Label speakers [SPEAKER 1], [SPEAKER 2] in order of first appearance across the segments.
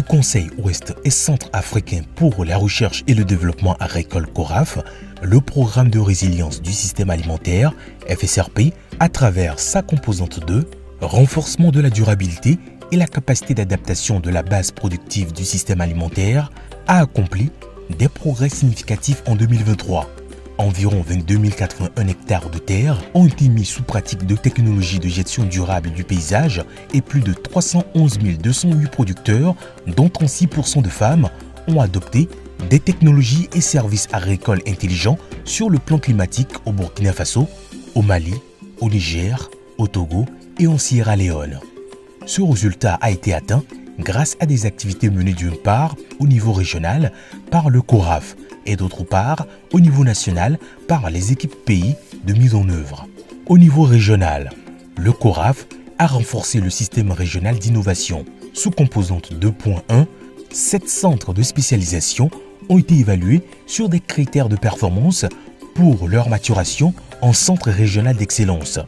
[SPEAKER 1] Conseil ouest et centre africain pour la recherche et le développement agricole CORAF, le programme de résilience du système alimentaire FSRP, à travers sa composante 2, renforcement de la durabilité et la capacité d'adaptation de la base productive du système alimentaire, a accompli des progrès significatifs en 2023. Environ 22 081 hectares de terre ont été mis sous pratique de technologies de gestion durable du paysage et plus de 311 208 producteurs, dont 36% de femmes, ont adopté des technologies et services agricoles intelligents sur le plan climatique au Burkina Faso, au Mali, au Niger, au Togo et en Sierra Leone. Ce résultat a été atteint grâce à des activités menées d'une part au niveau régional par le CORAF et d'autre part au niveau national par les équipes pays de mise en œuvre. Au niveau régional, le CORAF a renforcé le système régional d'innovation. Sous composante 2.1, 7 centres de spécialisation ont été évalués sur des critères de performance pour leur maturation en centre régional d'excellence.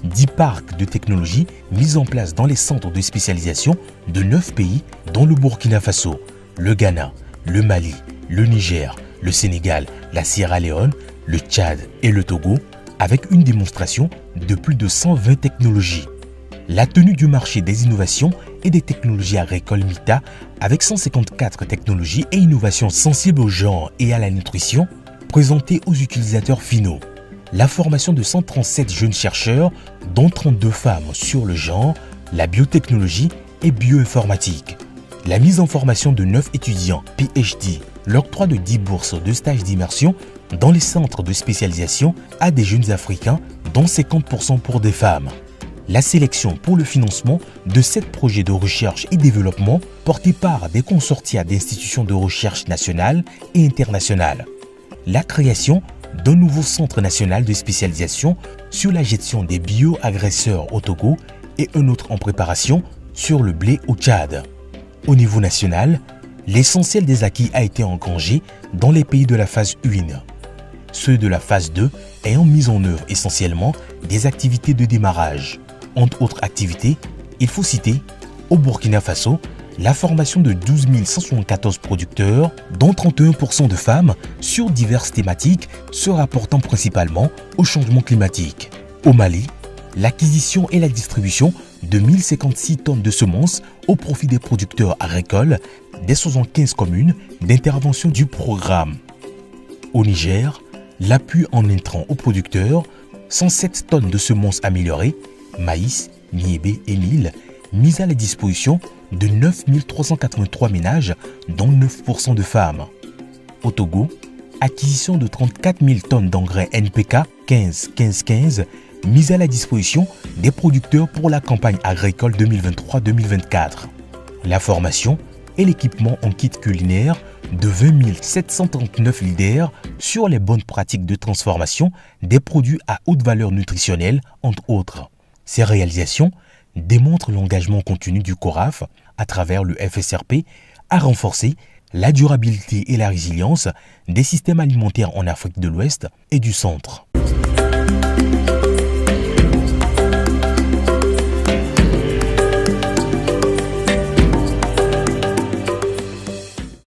[SPEAKER 1] 10 parcs de technologie mis en place dans les centres de spécialisation de 9 pays dont le Burkina Faso, le Ghana, le Mali, le Niger, le Sénégal, la Sierra Leone, le Tchad et le Togo, avec une démonstration de plus de 120 technologies. La tenue du marché des innovations et des technologies agricoles MITA, avec 154 technologies et innovations sensibles au genre et à la nutrition, présentées aux utilisateurs finaux. La formation de 137 jeunes chercheurs, dont 32 femmes sur le genre, la biotechnologie et bioinformatique. La mise en formation de 9 étudiants PhD, l'octroi de 10 bourses de stage d'immersion dans les centres de spécialisation à des jeunes Africains, dont 50% pour des femmes. La sélection pour le financement de 7 projets de recherche et développement portés par des consortia d'institutions de recherche nationales et internationales. La création d'un nouveau centre national de spécialisation sur la gestion des bioagresseurs au Togo et un autre en préparation sur le blé au Tchad. Au niveau national, l'essentiel des acquis a été engrangé dans les pays de la phase 1. Ceux de la phase 2 ayant mis en œuvre essentiellement des activités de démarrage. Entre autres activités, il faut citer au Burkina Faso la formation de 12 174 producteurs, dont 31% de femmes, sur diverses thématiques se rapportant principalement au changement climatique. Au Mali, l'acquisition et la distribution de 1056 tonnes de semences au profit des producteurs agricoles des 75 communes d'intervention du programme. Au Niger, l'appui en intrants aux producteurs, 107 tonnes de semences améliorées, maïs, niébé et mil, mises à la disposition de 9 383 ménages, dont 9% de femmes. Au Togo, acquisition de 34 000 tonnes d'engrais NPK 15-15-15, mises à la disposition des producteurs pour la campagne agricole 2023-2024. La formation et l'équipement en kit culinaire de 20 739 leaders sur les bonnes pratiques de transformation des produits à haute valeur nutritionnelle, entre autres. Ces réalisations démontrent l'engagement continu du CORAF à travers le FSRP à renforcer la durabilité et la résilience des systèmes alimentaires en Afrique de l'Ouest et du Centre.